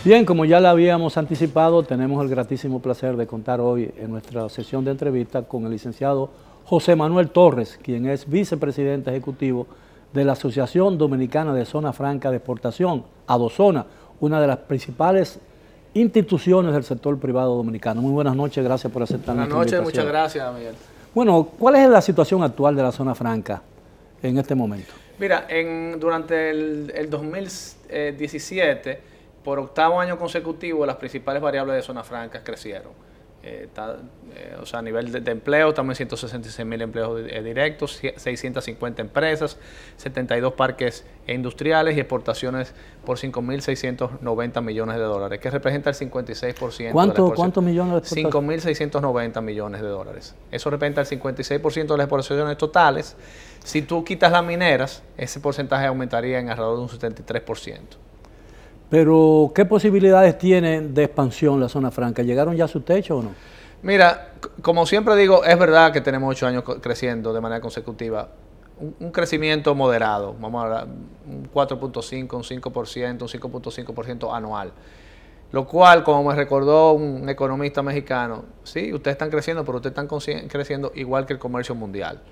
Bien, como ya lo habíamos anticipado, tenemos el gratísimo placer de contar hoy en nuestra sesión de entrevista con el licenciado José Manuel Torres, quien es vicepresidente ejecutivo de la Asociación Dominicana de Zona Franca de Exportación, ADOZONA, una de las principales instituciones del sector privado dominicano. Muy buenas noches, gracias por aceptar nuestra invitación. Buenas noches, muchas gracias, Miguel. Bueno, ¿cuál es la situación actual de la zona franca en este momento? Mira, durante el 2017, por octavo año consecutivo, las principales variables de zona franca crecieron. O sea, a nivel de empleo, estamos en 166.000 empleos directos, 650 empresas, 72 parques industriales y exportaciones por 5.690 millones de dólares, que representa el 56%. ¿Cuántos millones de exportaciones? 5.690 millones de dólares. Eso representa el 56% de las exportaciones totales. Si tú quitas las mineras, ese porcentaje aumentaría en alrededor de un 73%. Pero, ¿qué posibilidades tiene de expansión la zona franca? ¿Llegaron ya a su techo o no? Mira, como siempre digo, es verdad que tenemos 8 años creciendo de manera consecutiva. Un crecimiento moderado, vamos a hablar, un 4.5, un 5%, un 5.5% anual. Lo cual, como me recordó un economista mexicano, sí, ustedes están creciendo, pero ustedes están creciendo igual que el comercio mundial.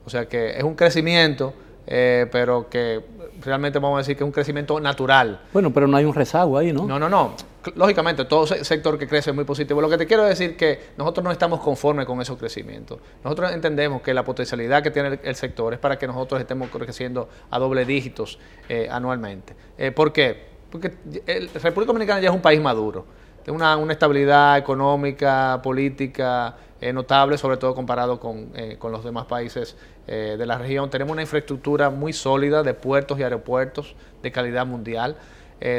O sea que es un crecimiento, pero que realmente vamos a decir que es un crecimiento natural. Bueno, pero no hay un rezago ahí, ¿no? No. Lógicamente, todo sector que crece es muy positivo. Lo que te quiero decir es que nosotros no estamos conformes con esos crecimientos. Nosotros entendemos que la potencialidad que tiene el sector es para que nosotros estemos creciendo a doble dígitos anualmente. ¿Por qué? Porque la República Dominicana ya es un país maduro. Tiene una estabilidad económica, política notable, sobre todo comparado con los demás países de la región. Tenemos una infraestructura muy sólida de puertos y aeropuertos de calidad mundial.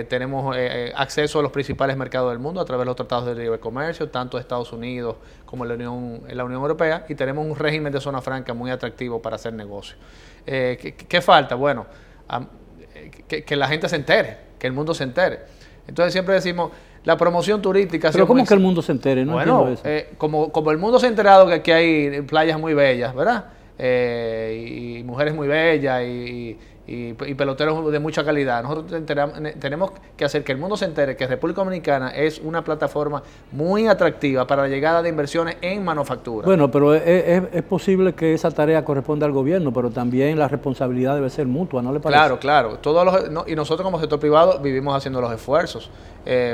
Tenemos acceso a los principales mercados del mundo a través de los tratados de libre comercio, tanto de Estados Unidos como la Unión Europea, y tenemos un régimen de zona franca muy atractivo para hacer negocio. ¿Qué falta? Bueno, que la gente se entere, que el mundo se entere. Entonces siempre decimos, la promoción turística... Pero ¿cómo que el mundo se entere? No bueno, como el mundo se ha enterado que aquí hay playas muy bellas, ¿verdad? Y mujeres muy bellas y peloteros de mucha calidad. Nosotros tenemos que hacer que el mundo se entere que República Dominicana es una plataforma muy atractiva para la llegada de inversiones en manufactura. Bueno, pero es posible que esa tarea corresponda al gobierno, pero también la responsabilidad debe ser mutua, ¿no le parece? Claro. Y nosotros como sector privado vivimos haciendo los esfuerzos,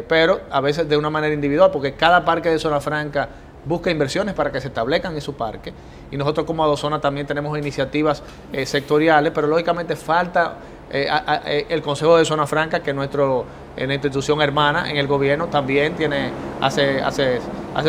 pero a veces de una manera individual, porque cada parque de zona franca busca inversiones para que se establezcan en su parque, y nosotros como ADOZONA también tenemos iniciativas sectoriales, pero lógicamente falta el Consejo de Zona Franca, que es la institución hermana en el gobierno, también hace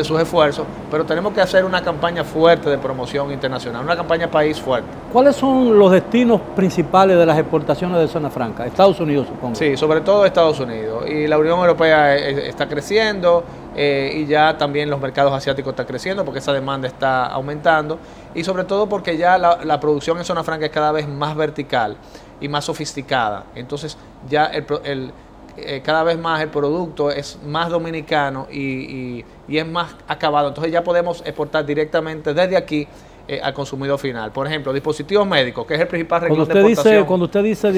sus esfuerzos, pero tenemos que hacer una campaña fuerte de promoción internacional, una campaña país fuerte. ¿Cuáles son los destinos principales de las exportaciones de zona franca? Estados Unidos, supongo. Sí, sobre todo Estados Unidos, y la Unión Europea está creciendo, y ya también los mercados asiáticos están creciendo porque esa demanda está aumentando, y sobre todo porque ya la producción en zona franca es cada vez más vertical y más sofisticada. Entonces ya cada vez más el producto es más dominicano y es más acabado. Entonces ya podemos exportar directamente desde aquí al consumidor final. Por ejemplo, dispositivos médicos, que es el principal renglón de exportación. Cuando usted dice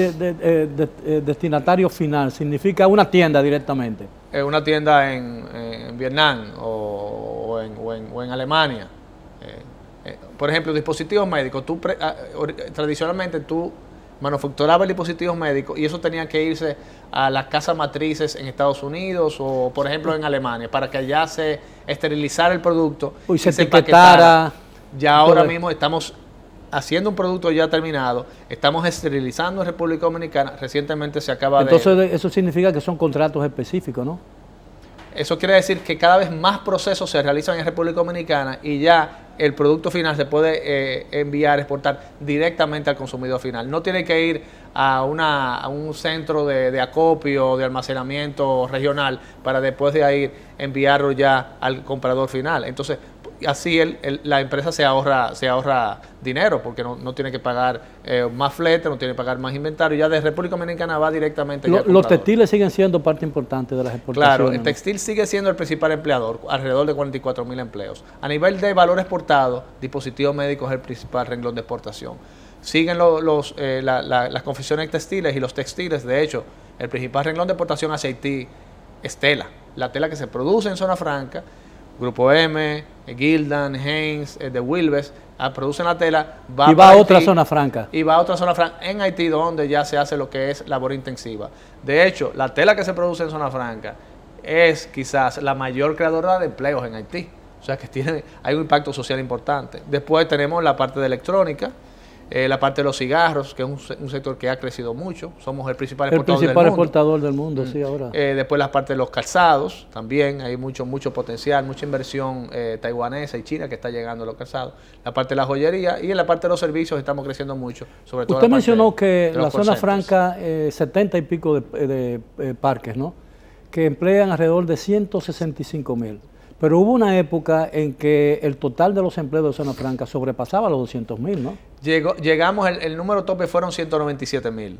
destinatario final, ¿significa una tienda directamente? Una tienda en Vietnam o en Alemania. Por ejemplo, dispositivos médicos. Tradicionalmente tú manufacturabas dispositivos médicos y eso tenía que irse a las casas matrices en Estados Unidos o, por ejemplo, en Alemania, para que allá se esterilizara el producto y se etiquetara. Ya ahora mismo estamos haciendo un producto ya terminado, estamos esterilizando en República Dominicana, recientemente se acaba Entonces, eso significa que son contratos específicos, ¿no? Eso quiere decir que cada vez más procesos se realizan en República Dominicana y ya el producto final se puede enviar, exportar directamente al consumidor final. No tiene que ir a un centro de acopio, de almacenamiento regional, para después de ahí enviarlo ya al comprador final. Entonces, así la empresa se ahorra dinero, porque no tiene que pagar más flete, no tiene que pagar más inventario. Ya de República Dominicana va directamente al comprador. Los textiles siguen siendo parte importante de las exportaciones. Claro, el textil sigue siendo el principal empleador, alrededor de 44.000 empleos. A nivel de valor exportado, dispositivos médicos es el principal renglón de exportación. Siguen las confecciones textiles y los textiles. De hecho, el principal renglón de exportación hacia Haití es tela. La tela que se produce en Zona Franca, Grupo M, Gildan, Heinz, de Wilbes, producen la tela, va a otra zona franca. Y va a otra zona franca en Haití, donde ya se hace lo que es labor intensiva. De hecho, la tela que se produce en Zona Franca es quizás la mayor creadora de empleos en Haití. O sea que hay un impacto social importante. Después tenemos la parte de electrónica, la parte de los cigarros, que es un sector que ha crecido mucho. Somos el principal exportador del mundo, sí, ahora. Después la parte de los calzados, también hay mucho potencial, mucha inversión taiwanesa y china que está llegando a los calzados. La parte de la joyería y en la parte de los servicios estamos creciendo mucho. Sobre todo usted mencionó que la zona franca, 70 y pico de parques, ¿no?, que emplean alrededor de 165,000. Pero hubo una época en que el total de los empleos de zona franca sobrepasaba los 200,000, ¿no? Llegamos, el número tope fueron 197,000.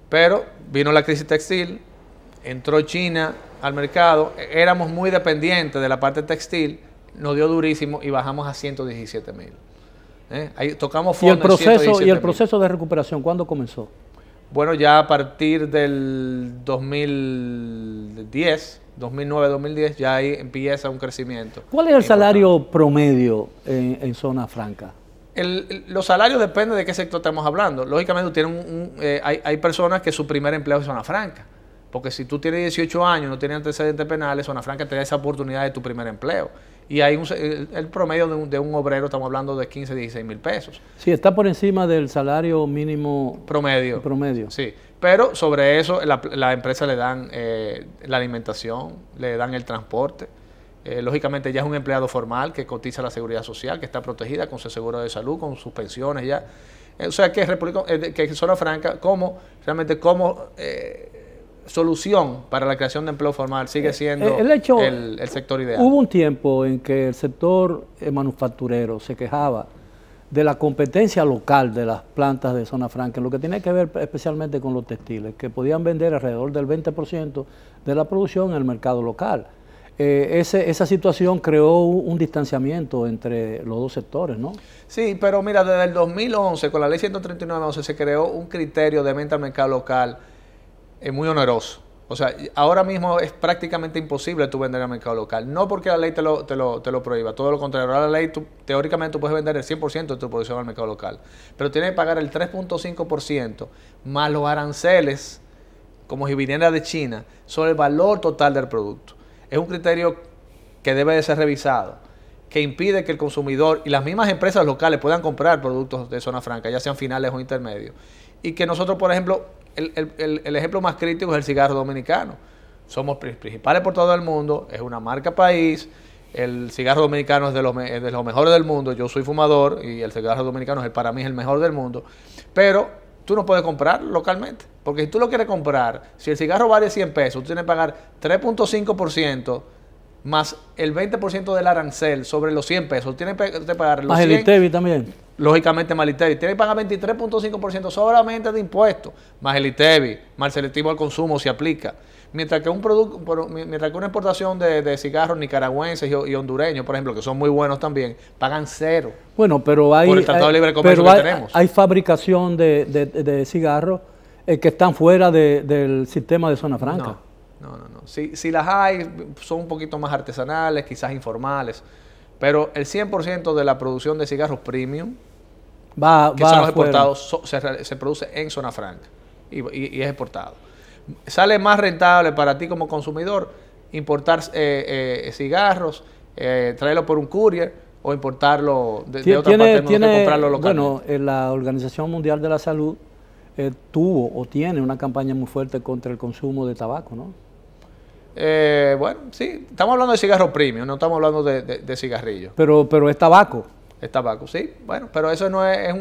Pero vino la crisis textil, entró China al mercado, éramos muy dependientes de la parte textil, nos dio durísimo y bajamos a 117,000. Ahí tocamos fondo. ¿Y el proceso de recuperación cuándo comenzó? Bueno, ya a partir del 2010, 2009-2010, ya ahí empieza un crecimiento. ¿Cuál es el salario promedio en zona franca? Los salarios dependen de qué sector estamos hablando. Lógicamente hay personas que su primer empleo es zona franca. Porque si tú tienes 18 años y no tienes antecedentes penales, zona franca te da esa oportunidad de tu primer empleo. Y hay el promedio de un obrero, estamos hablando de 15, 16 mil pesos. Sí, está por encima del salario mínimo promedio. Sí, pero sobre eso la empresa le dan la alimentación, le dan el transporte. Lógicamente ya es un empleado formal que cotiza la seguridad social, que está protegida con su seguro de salud, con sus pensiones ya. O sea que Zona Franca realmente como solución para la creación de empleo formal sigue siendo el sector ideal. Hubo un tiempo en que el sector manufacturero se quejaba de la competencia local de las plantas de Zona Franca, lo que tiene que ver especialmente con los textiles, que podían vender alrededor del 20% de la producción en el mercado local. Esa situación creó un distanciamiento entre los dos sectores, ¿no? Sí, pero mira, desde el 2011, con la ley 139-11, se creó un criterio de venta al mercado local muy oneroso. O sea, ahora mismo es prácticamente imposible tú vender al mercado local. No porque la ley te lo prohíba, todo lo contrario. Ahora la ley, teóricamente, tú puedes vender el 100% de tu producción al mercado local. Pero tienes que pagar el 3.5% más los aranceles, como si viniera de China, sobre el valor total del producto. Es un criterio que debe de ser revisado, que impide que el consumidor y las mismas empresas locales puedan comprar productos de Zona Franca, ya sean finales o intermedios. Y que nosotros, por ejemplo, el ejemplo más crítico es el cigarro dominicano. Somos principales por todo el mundo, es una marca país, el cigarro dominicano es de los mejores del mundo, yo soy fumador y el cigarro dominicano para mí es el mejor del mundo, pero tú no puedes comprar localmente, porque si tú lo quieres comprar, si el cigarro vale 100 pesos, tú tienes que pagar 3.5% más el 20% del arancel sobre los 100 pesos, tienes que pagar los 100. Más el ITEVI también. Lógicamente más el ITEVI, tienes que pagar 23.5% solamente de impuestos, más el ITEVI, más el selectivo al consumo se aplica. Mientras que una exportación de cigarros nicaragüenses y hondureños, por ejemplo, que son muy buenos también, pagan cero. Bueno, pero por el Tratado de Libre Comercio que tenemos. Hay fabricación de cigarros que están fuera del sistema de Zona Franca. No. Si las hay, son un poquito más artesanales, quizás informales, pero el 100% de la producción de cigarros premium, que son los exportados, se produce en Zona Franca y es exportado. Sale más rentable para ti como consumidor importar cigarros, traerlo por un courier o importarlo de otra parte, que comprarlo localmente. Bueno, la Organización Mundial de la Salud tuvo o tiene una campaña muy fuerte contra el consumo de tabaco, ¿no? Bueno, sí, estamos hablando de cigarros premium, no estamos hablando de cigarrillos. Pero es tabaco. Es tabaco, sí, bueno, pero eso no es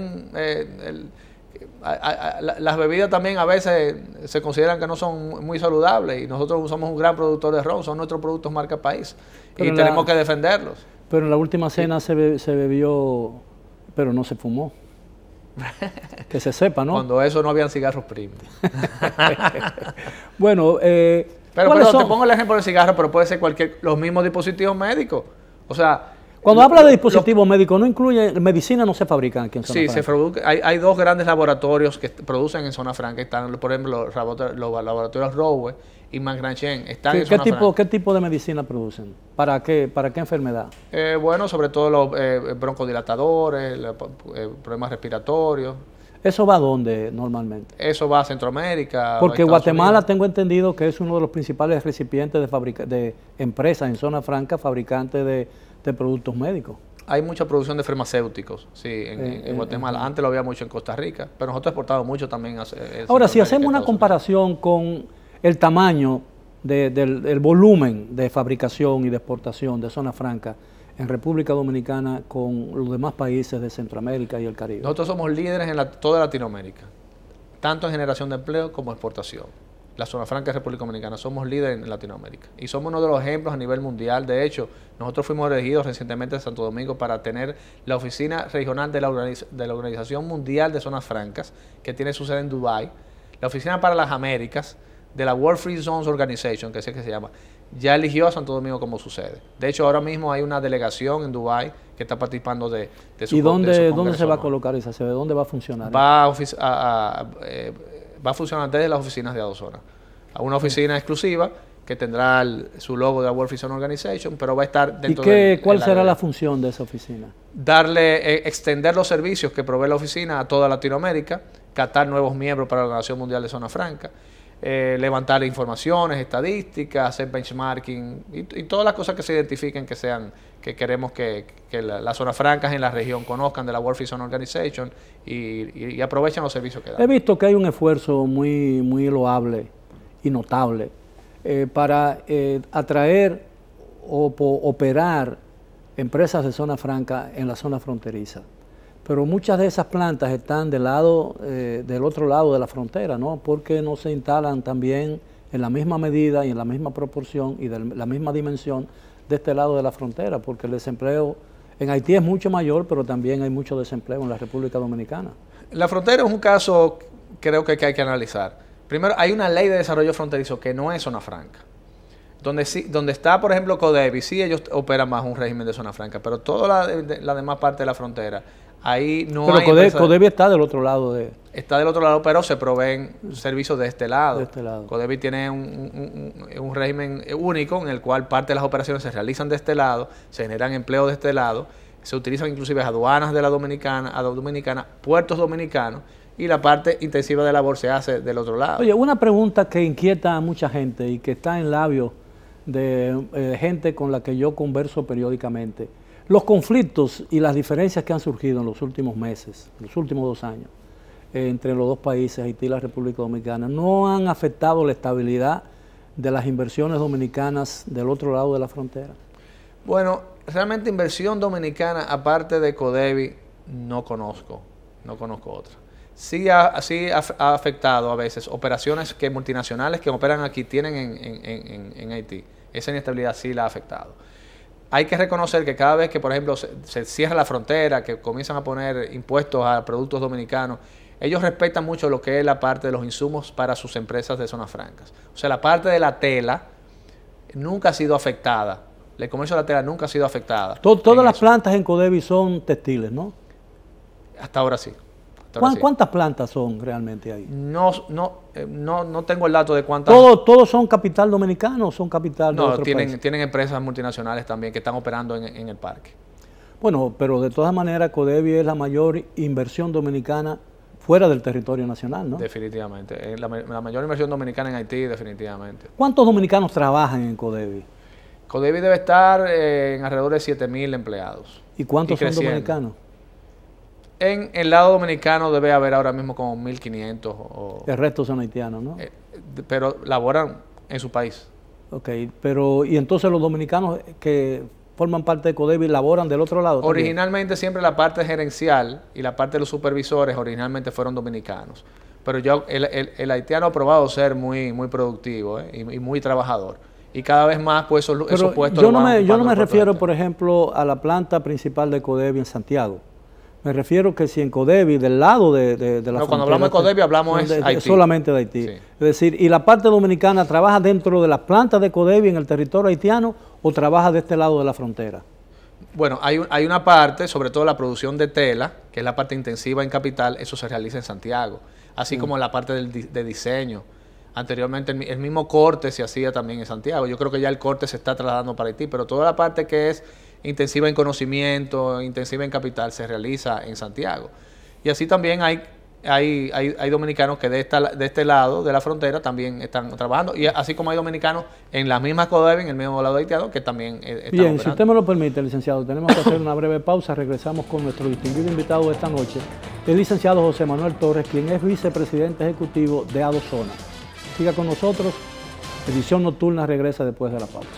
las bebidas también a veces se consideran que no son muy saludables y nosotros somos un gran productor de ron, son nuestros productos marca país y tenemos que defenderlos. Pero en la última cena se bebió, pero no se fumó. Que se sepa, ¿no? Cuando eso no habían cigarros premium. Bueno, pero te pongo el ejemplo del cigarro, pero puede ser los mismos dispositivos médicos. O sea, Cuando habla de dispositivos médicos, no incluye, medicina no se fabrican aquí en Zona Franca. Sí, hay dos grandes laboratorios que producen en Zona Franca. Están, por ejemplo, los laboratorios Rowe y Mangranchen. Están en Zona Franca. ¿Qué tipo de medicina producen? ¿Para qué enfermedad? Bueno, sobre todo los broncodilatadores, problemas respiratorios. ¿Eso va a dónde normalmente? Eso va a Centroamérica. Porque Guatemala tengo entendido que es uno de los principales recipientes de empresas en Zona Franca, fabricantes de productos médicos. Hay mucha producción de farmacéuticos, sí, en Guatemala. Antes lo había mucho en Costa Rica, pero nosotros exportamos mucho también. Ahora, si hacemos una comparación con el tamaño del volumen de fabricación y de exportación de Zona Franca en República Dominicana con los demás países de Centroamérica y el Caribe. Nosotros somos líderes en toda Latinoamérica, tanto en generación de empleo como exportación. La Zona Franca de República Dominicana somos líderes en Latinoamérica y somos uno de los ejemplos a nivel mundial. De hecho, nosotros fuimos elegidos recientemente en Santo Domingo para tener la oficina regional de la Organización Mundial de Zonas Francas, que tiene su sede en Dubái, la oficina para las Américas de la World Free Zones Organization, que es que se llama, ya eligió a Santo Domingo como su sede. De hecho, ahora mismo hay una delegación en Dubái que está participando de su ¿Y dónde se va a colocar esa sede? ¿Dónde va a funcionar? Va a funcionar desde las oficinas de Adozona. A una oficina exclusiva que tendrá su logo de la World Free Zone Organization, pero va a estar dentro ¿Cuál será la función de esa oficina? Extender los servicios que provee la oficina a toda Latinoamérica, captar nuevos miembros para la Organización Mundial de Zona Franca, levantar informaciones, estadísticas, hacer benchmarking y todas las cosas que se identifiquen que queremos que las zonas francas en la región conozcan de la World Free Zone Organization y aprovechen los servicios que dan. He visto que hay un esfuerzo muy loable y notable para atraer o operar empresas de zona franca en la zona fronteriza. Pero muchas de esas plantas están del otro lado de la frontera, ¿no? Porque no se instalan también en la misma medida y en la misma proporción y de la misma dimensión de este lado de la frontera, porque el desempleo en Haití es mucho mayor, pero también hay mucho desempleo en la República Dominicana. La frontera es un caso, creo que hay que analizar. Primero, hay una ley de desarrollo fronterizo que no es zona franca. Donde está, por ejemplo, Codevi, sí ellos operan más un régimen de zona franca, pero toda la demás parte de la frontera, ahí no hay... Pero Codevi está del otro lado de... Está del otro lado, pero se proveen servicios de este lado. De este lado. Codevi tiene un régimen único en el cual parte de las operaciones se realizan de este lado, se generan empleo de este lado, se utilizan inclusive aduanas de la Dominicana, puertos dominicanos, y la parte intensiva de labor se hace del otro lado. Oye, una pregunta que inquieta a mucha gente y que está en labios de gente con la que yo converso periódicamente. Los conflictos y las diferencias que han surgido en los últimos meses, en los últimos 2 años, entre los dos países, Haití y la República Dominicana, ¿no han afectado la estabilidad de las inversiones dominicanas del otro lado de la frontera? Bueno, realmente inversión dominicana, aparte de Codevi, no conozco otra. Sí ha afectado a veces operaciones que multinacionales que operan aquí tienen en Haití. Esa inestabilidad sí la ha afectado. Hay que reconocer que cada vez que, por ejemplo, se cierra la frontera, que comienzan a poner impuestos a productos dominicanos, ellos respetan mucho lo que es la parte de los insumos para sus empresas de zonas francas. O sea, la parte de la tela nunca ha sido afectada. El comercio de la tela nunca ha sido afectada. Todas las plantas en Codevi son textiles, ¿no? Hasta ahora sí. ¿Cuántas plantas son realmente ahí? No tengo el dato de cuántas. ¿Todos son capital dominicano o son capital de otro país? Tienen empresas multinacionales también que están operando en el parque. Bueno, pero de todas maneras Codevi es la mayor inversión dominicana fuera del territorio nacional, ¿no? Definitivamente. La mayor inversión dominicana en Haití, definitivamente. ¿Cuántos dominicanos trabajan en Codevi? Codevi debe estar en alrededor de 7,000 empleados. ¿Y cuántos son dominicanos? En el lado dominicano debe haber ahora mismo como 1,500. El resto son haitianos, ¿no? Pero laboran en su país. Ok, pero ¿y entonces los dominicanos que forman parte de Codevi laboran del otro lado? Originalmente siempre la parte gerencial y la parte de los supervisores originalmente fueron dominicanos. Pero el haitiano ha probado ser muy productivo y muy trabajador. Y cada vez más pues esos puestos... Yo no me refiero, por ejemplo, a la planta principal de Codevi en Santiago. Me refiero que si en Codevi, del lado de la frontera... Cuando hablamos de Codevi hablamos de Haití. Solamente de Haití. Sí. Es decir, ¿y la parte dominicana trabaja dentro de las plantas de Codevi en el territorio haitiano o trabaja de este lado de la frontera? Bueno, hay una parte, sobre todo la producción de tela, que es la parte intensiva en capital, eso se realiza en Santiago, así como la parte de diseño. Anteriormente el mismo corte se hacía también en Santiago. Yo creo que ya el corte se está trasladando para Haití, pero toda la parte que es intensiva en conocimiento, intensiva en capital, se realiza en Santiago. Y así también hay dominicanos que de este lado de la frontera también están trabajando, y así como hay dominicanos en las mismas CODEVI, en el mismo lado haitiano, que también están Bien, operando. si usted me lo permite, licenciado, tenemos que hacer una breve pausa. Regresamos con nuestro distinguido invitado de esta noche, el licenciado José Manuel Torres, quien es vicepresidente ejecutivo de Adozona. Siga con nosotros, edición nocturna regresa después de la pausa.